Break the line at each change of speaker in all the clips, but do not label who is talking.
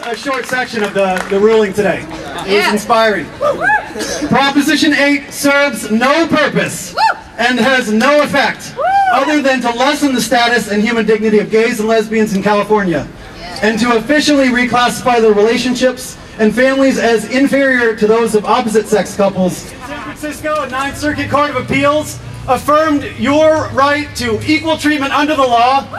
A short section of the ruling today. It was inspiring. Proposition 8 serves no purpose and has no effect other than to lessen the status and human dignity of gays and lesbians in California and to officially reclassify their relationships and families as inferior to those of opposite-sex couples. San Francisco, a Ninth Circuit Court of Appeals affirmed your right to equal treatment under the law and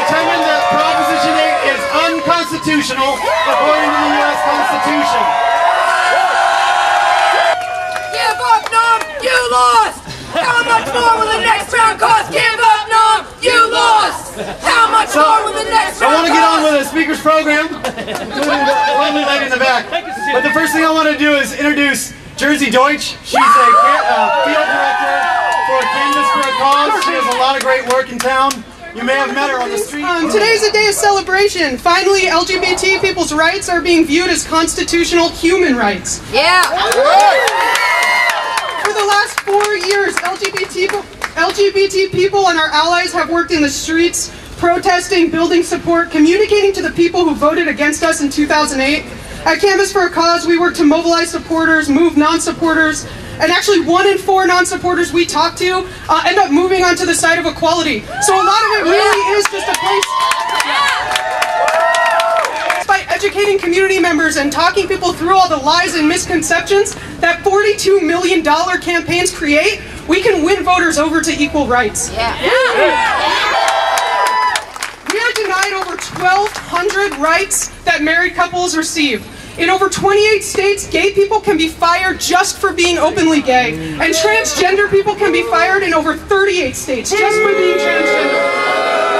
determined that Proposition 8 is unconstitutional according to the U.S. Constitution.
Give up, Nom! You lost! How much more will the next round cost? Give up, Nom! You lost! How much more will the next round cost?
I want to get on with the speaker's program, including the lovely lady in the back. But the first thing I want to do is introduce Jersey Deutsch. She's a field director for Canvas for a Cause. She has a lot of great work in town. You may have met her on the street.
Today's a day of celebration. Finally, LGBT people's rights are being viewed as constitutional human rights.
Yeah.
For the last 4 years, LGBT people and our allies have worked in the streets, protesting, building support, communicating to the people who voted against us in 2008. At Canvas for a Cause, we work to mobilize supporters, move non-supporters, and actually 1 in 4 non-supporters we talk to end up moving onto the side of equality. So a lot of it really is just a place... By educating community members and talking people through all the lies and misconceptions that $42 million campaigns create, we can win voters over to equal rights. We are denied over 1,200 rights that married couples receive. In over 28 states, gay people can be fired just for being openly gay, and transgender people can be fired in over 38 states just for being transgender.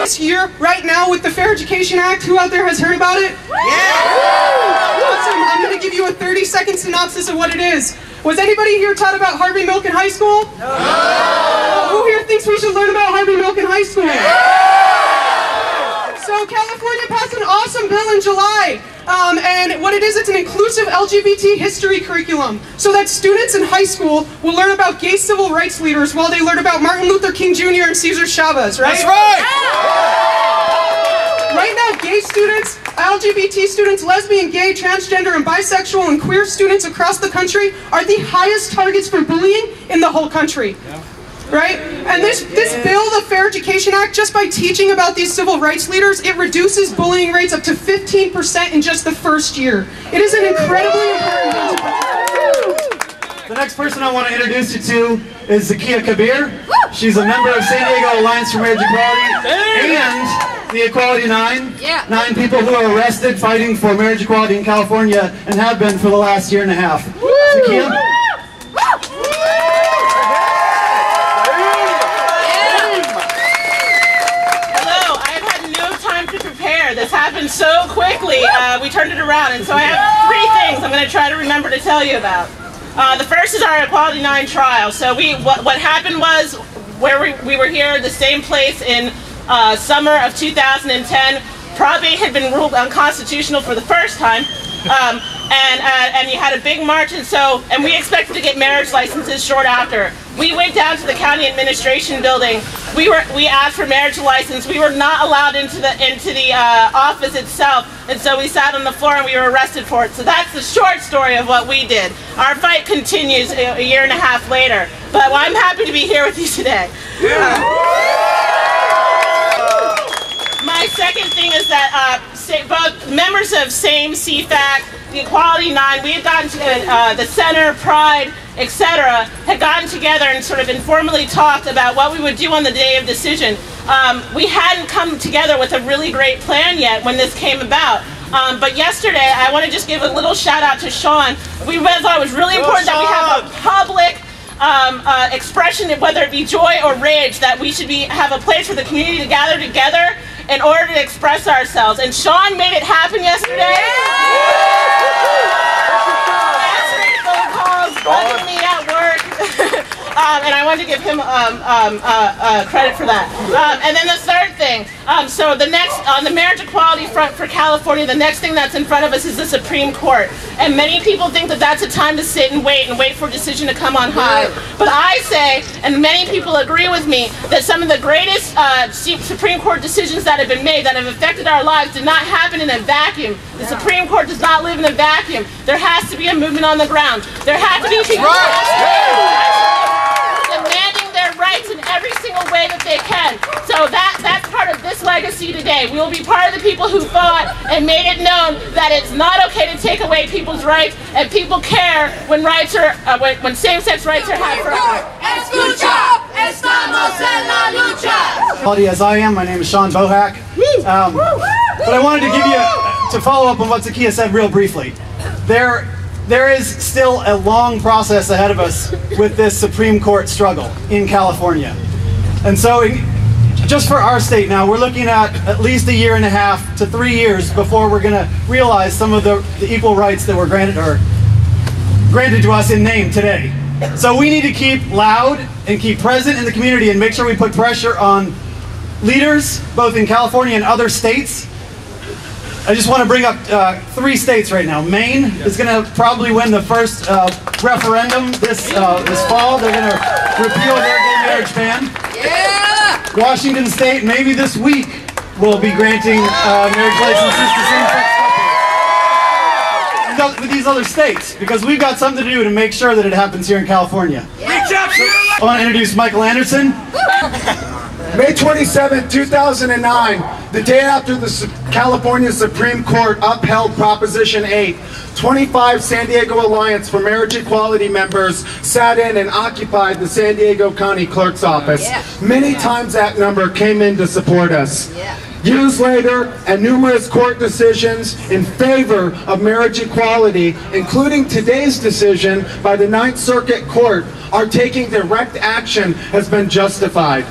This year, right now, with the Fair Education Act, who out there has heard about it? Yeah! Awesome. I'm going to give you a 30-second synopsis of what it is. Was anybody here taught about Harvey Milk in high school? No! Who here thinks we should learn about Harvey Milk in high school? So California passed an awesome bill in July, and what it is, it's an inclusive LGBT history curriculum, so that students in high school will learn about gay civil rights leaders while they learn about Martin Luther King Jr. and Cesar Chavez, right?
That's right!
Right now, gay students, LGBT students, lesbian, gay, transgender, and bisexual and queer students across the country are the highest targets for bullying in the whole country. Right? And this bill, the Fair Education Act, just by teaching about these civil rights leaders, it reduces bullying rates up to 15% in just the first year. It is an incredibly important bill.
The next person I want to introduce you to is Zakia Kabir. She's a member of San Diego Alliance for Marriage Equality and the Equality 9. 9 people who are arrested fighting for marriage equality in California and have been for the last year and a half. Zakia?
This happened so quickly, we turned it around, and so I have 3 things I'm going to try to remember to tell you about. The first is our Equality 9 trial. So what happened was, where we were here, the same place in summer of 2010, Prop 8 had been ruled unconstitutional for the first time, and you had a big march, and we expected to get marriage licenses short after. We went down to the county administration building. We asked for marriage license. We were not allowed into the office itself, and so we sat on the floor and we were arrested for it. So that's the short story of what we did. Our fight continues a year and a half later, but I'm happy to be here with you today. My second thing is that both members of SAME, CFAC, the Equality 9, we had gotten to the Center, Pride, etc., had gotten together and sort of informally talked about what we would do on the day of decision. We hadn't come together with a really great plan yet when this came about. But yesterday, I want to just give a little shout out to Sean. We thought it was really important that we have a public expression, whether it be joy or rage, that we should have a place for the community to gather together in order to express ourselves. And Sean made it happen yesterday. Answering phone calls, bugging me at work. And I want to give him credit for that. And then the third thing, so the next, on the marriage equality front for California, the next thing that's in front of us is the Supreme Court. And many people think that that's a time to sit and wait for a decision to come on high. But I say, and many people agree with me, that some of the greatest Supreme Court decisions that have been made, that have affected our lives, did not happen in a vacuum. The Supreme Court does not live in a vacuum. There has to be a movement on the ground. There have to be people demanding their rights in every single way that they can. So that's part of this legacy today. We will be part of the people who fought and made it known that it's not okay to take away people's rights, and people care when rights are when same-sex rights are had forever.
Escucha, estamos en la lucha.
As I am, my name is Sean Bohack. But I wanted to give you, to follow up on what Zakiya said real briefly. There is still a long process ahead of us with this Supreme Court struggle in California. And so just for our state now, we're looking at least 1.5 to 3 years before we're going to realize some of the equal rights that were granted to us in name today. So we need to keep loud and keep present in the community and make sure we put pressure on leaders, both in California and other states. I just want to bring up 3 states right now. Maine is going to probably win the first referendum this fall. They're going to repeal their gay marriage ban.
Yeah!
Washington State, maybe this week, will be granting marriage licenses to same-sex couples. With these other states, because we've got something to do to make sure that it happens here in California. I want to introduce Michael Anderson.
May 27, 2009, the day after the California Supreme Court upheld Proposition 8, 25 San Diego Alliance for Marriage Equality members sat in and occupied the San Diego County Clerk's office. Many times that number came in to support us. Years later, and numerous court decisions in favor of marriage equality, including today's decision by the 9th Circuit Court, are taking direct action has been justified.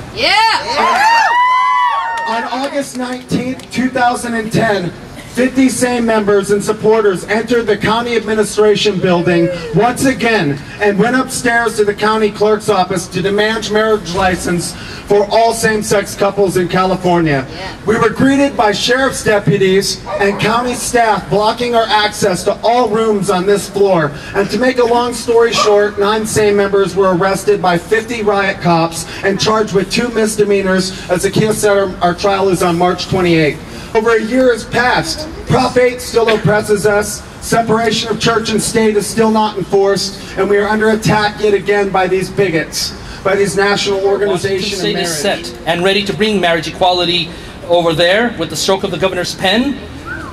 On August 19, 2010, 50 same members and supporters entered the county administration building once again and went upstairs to the county clerk's office to demand marriage license for all same-sex couples in California. We were greeted by sheriff's deputies and county staff blocking our access to all rooms on this floor. And to make a long story short, 9 same members were arrested by 50 riot cops and charged with 2 misdemeanors. As Zakiya said, our trial is on March 28th. Over a year has passed. Prop 8 still oppresses us. Separation of church and state is still not enforced, and we are under attack yet again by these bigots, by these national organizations.
Washington State is set and ready to bring marriage equality over there with the stroke of the governor's pen.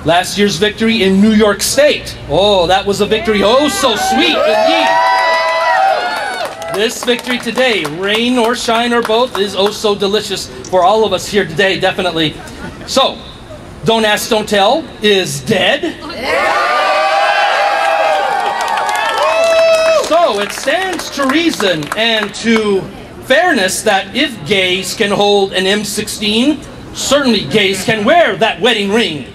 Last year's victory in New York State. Oh, that was a victory oh so sweet indeed. This victory today, rain or shine or both, is oh so delicious for all of us here today, definitely. So, Don't Ask, Don't Tell is dead. So it stands to reason and to fairness that if gays can hold an M16, certainly gays can wear that wedding ring.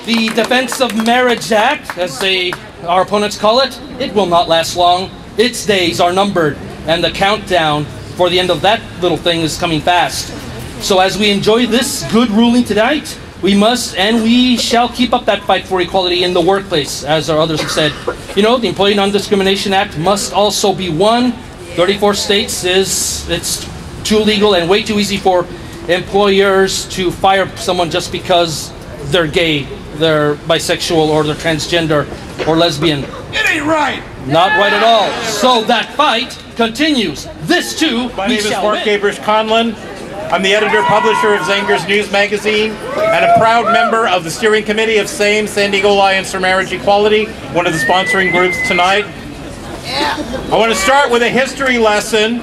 The Defense of Marriage Act, as our opponents call it, it will not last long. Its days are numbered, and the countdown for the end of that little thing is coming fast. So as we enjoy this good ruling tonight, we must and we shall keep up that fight for equality in the workplace, as our others have said. You know, the Employee Non-Discrimination Act must also be won. 34 states it's too legal and way too easy for employers to fire someone just because they're gay, they're bisexual, or they're transgender or lesbian.
It ain't right!
Not right at all. So that fight continues. This too,
My name is Mark Gabers Conlon. I'm the editor-publisher of Zanger's News Magazine and a proud member of the steering committee of San Diego Alliance for Marriage Equality, one of the sponsoring groups tonight. I want to start with a history lesson.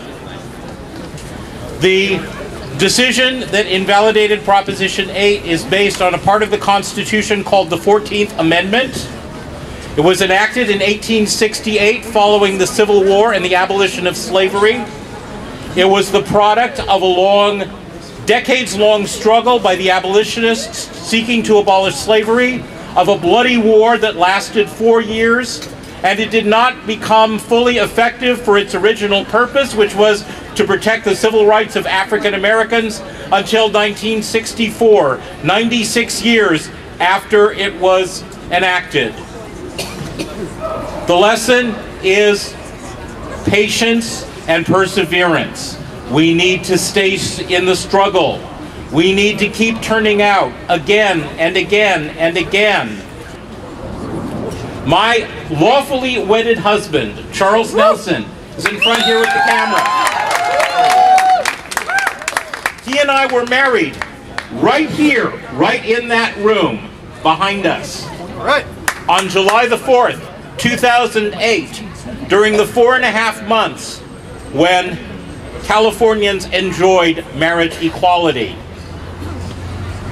The decision that invalidated Proposition 8 is based on a part of the Constitution called the 14th Amendment. It was enacted in 1868 following the Civil War and the abolition of slavery. It was the product of a decades-long struggle by the abolitionists seeking to abolish slavery, of a bloody war that lasted 4 years, and it did not become fully effective for its original purpose, which was to protect the civil rights of African Americans, until 1964, 96 years after it was enacted. The lesson is patience and perseverance. We need to stay in the struggle. We need to keep turning out again and again and again. My lawfully wedded husband, Charles Nelson, is in front here with the camera. He and I were married right here, right in that room behind us. On July the 4th, 2008, during the 4.5 months when Californians enjoyed marriage equality.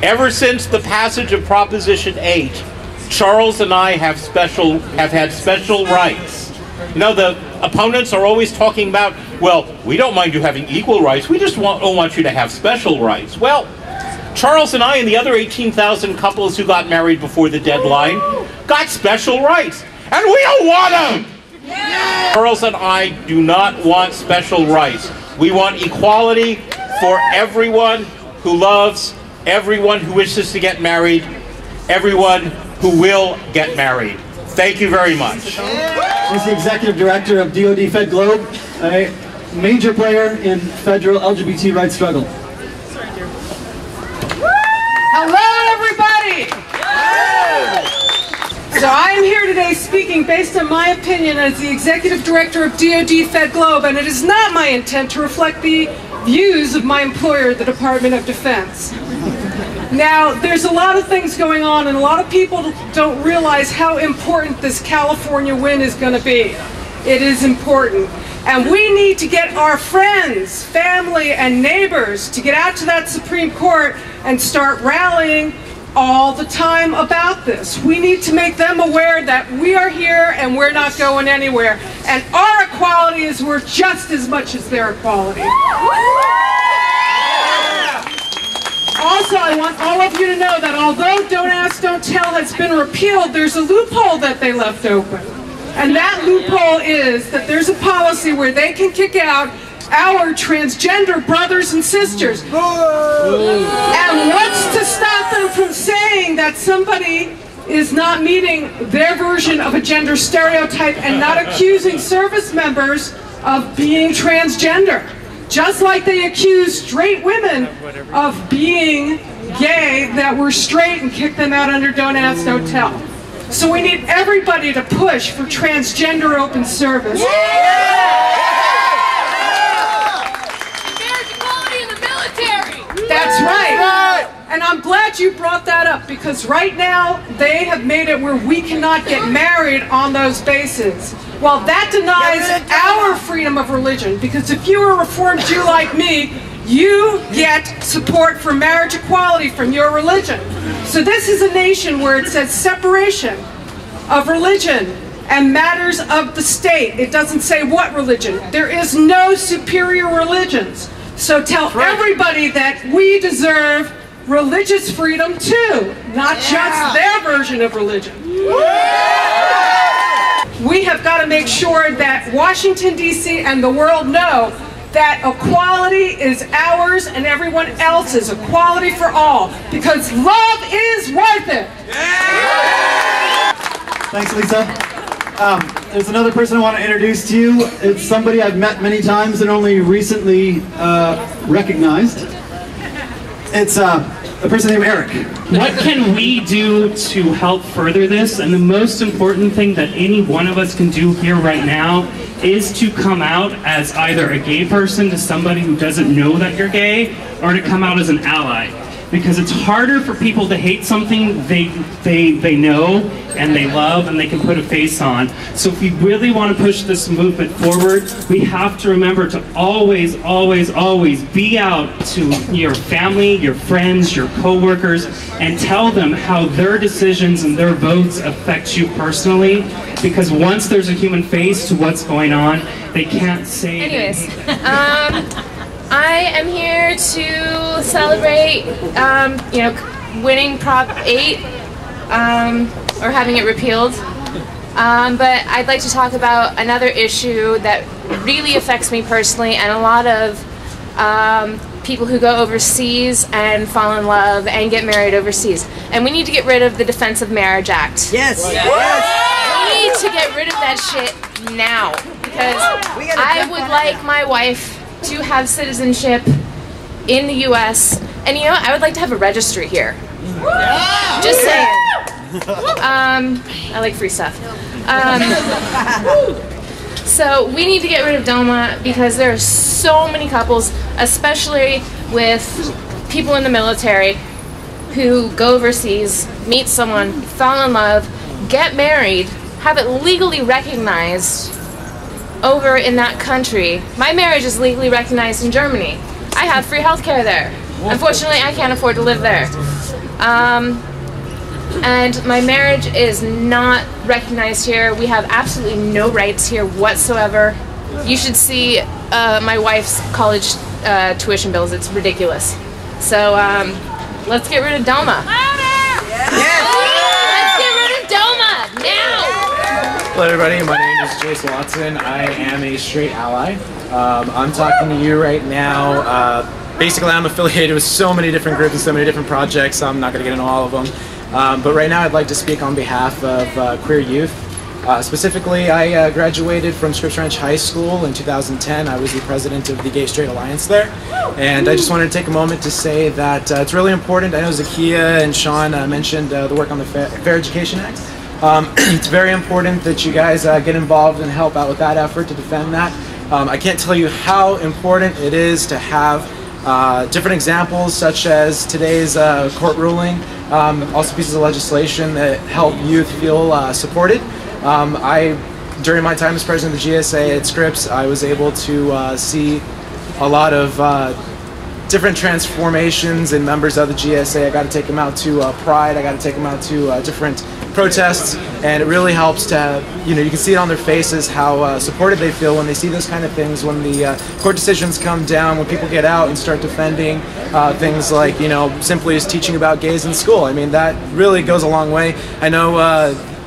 Ever since the passage of Proposition 8, Charles and I have had special rights. You know, the opponents are always talking about, well, we don't mind you having equal rights, we just don't want you to have special rights. Well, Charles and I and the other 18,000 couples who got married before the deadline got special rights, and we don't want them! Yeah. Charles and I do not want special rights. We want equality for everyone who loves, everyone who wishes to get married, everyone who will get married. Thank you very much.
She's the Executive Director of DoD Fed Globe, a major player in federal LGBT rights struggle.
Hello, everybody! So I am here today speaking based on my opinion as the Executive Director of DoD Fed Globe, and it is not my intent to reflect the views of my employer, the Department of Defense. Now, there's a lot of things going on, and a lot of people don't realize how important this California win is going to be. It is important. And we need to get our friends, family, and neighbors to get out to that Supreme Court and start rallying all the time about this. We need to make them aware that we are here and we're not going anywhere. And our equality is worth just as much as their equality. Also, I want all of you to know that although Don't Ask, Don't Tell has been repealed, there's a loophole that they left open. And that loophole is that there's a policy where they can kick out our transgender brothers and sisters. And what's to stop them from saying that somebody is not meeting their version of a gender stereotype and not accusing service members of being transgender? Just like they accuse straight women of being gay that were straight and kicked them out under Don't Ask, Don't Tell. So we need everybody to push for transgender open service.
Marriage equality in the military.
That's right. And I'm glad you brought that up, because right now they have made it where we cannot get married on those bases. Well, that denies our freedom of religion, because if you are a Reformed Jew like me, you get support for marriage equality from your religion. So this is a nation where it says separation of religion and matters of the state. It doesn't say what religion. There is no superior religions. So tell everybody that we deserve religious freedom too, not just their version of religion. We have got to make sure that Washington, D.C. and the world know that equality is ours and everyone else's. Equality for all. Because love is worth it.
Thanks, Lisa. There's another person I want to introduce to you. It's somebody I've met many times and only recently recognized. It's a person named Eric.
What can we do to help further this? And the most important thing that any one of us can do here right now is to come out as either a gay person to somebody who doesn't know that you're gay, or to come out as an ally. Because it's harder for people to hate something they know and they love and they can put a face on. So if we really want to push this movement forward, we have to remember to always, always, always be out to your family, your friends, your co-workers, and tell them how their decisions and their votes affect you personally. Because once there's a human face to what's going on, they can't say.
Anyways, I am here to celebrate, winning Prop 8, or having it repealed. But I'd like to talk about another issue that really affects me personally, and a lot of people who go overseas and fall in love and get married overseas. And we need to get rid of the Defense of Marriage Act.
Yes.
We need to get rid of that shit now, because I would like my wife to have citizenship in the U.S. And you know, I would like to have a registry here. Just saying. I like free stuff. So we need to get rid of DOMA because there are so many couples, especially with people in the military, who go overseas, meet someone, fall in love, get married, have it legally recognized over in that country. My marriage is legally recognized in Germany. I have free healthcare there. Unfortunately, I can't afford to live there. And my marriage is not recognized here. We have absolutely no rights here whatsoever. You should see my wife's college tuition bills. It's ridiculous. So let's get rid of DOMA. Let's get rid of DOMA now!
Hello everybody, my name is Jason Watson. I am a straight ally. I'm talking to you right now. Basically, I'm affiliated with so many different groups and so many different projects. I'm not going to get into all of them. But right now I'd like to speak on behalf of queer youth. Specifically, I graduated from Scripps Ranch High School in 2010. I was the president of the Gay Straight Alliance there. And I just wanted to take a moment to say that it's really important. I know Zakiya and Sean mentioned the work on the Fair Education Act. It's very important that you guys get involved and help out with that effort to defend that. I can't tell you how important it is to have different examples such as today's court ruling, also pieces of legislation that help youth feel supported. During my time as president of the GSA at Scripps, I was able to see a lot of different transformations in members of the GSA. I got to take them out to Pride, I got to take them out to different protests, and it really helps to, you know, you can see it on their faces how supported they feel when they see those kind of things, when the court decisions come down, when people get out and start defending things like, you know, simply as teaching about gays in school. I mean, that really goes a long way. I know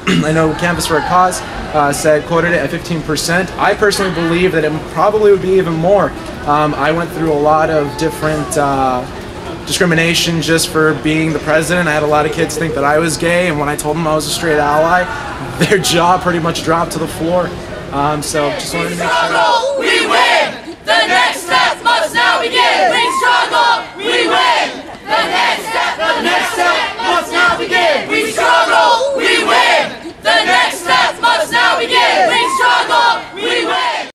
I know Campus for a Cause quoted it at 15%. I personally believe that it probably would be even more. I went through a lot of different discrimination just for being the president. I had a lot of kids think that I was gay, and when I told them I was a straight ally, their jaw pretty much dropped to the floor. So just wanted to make sure.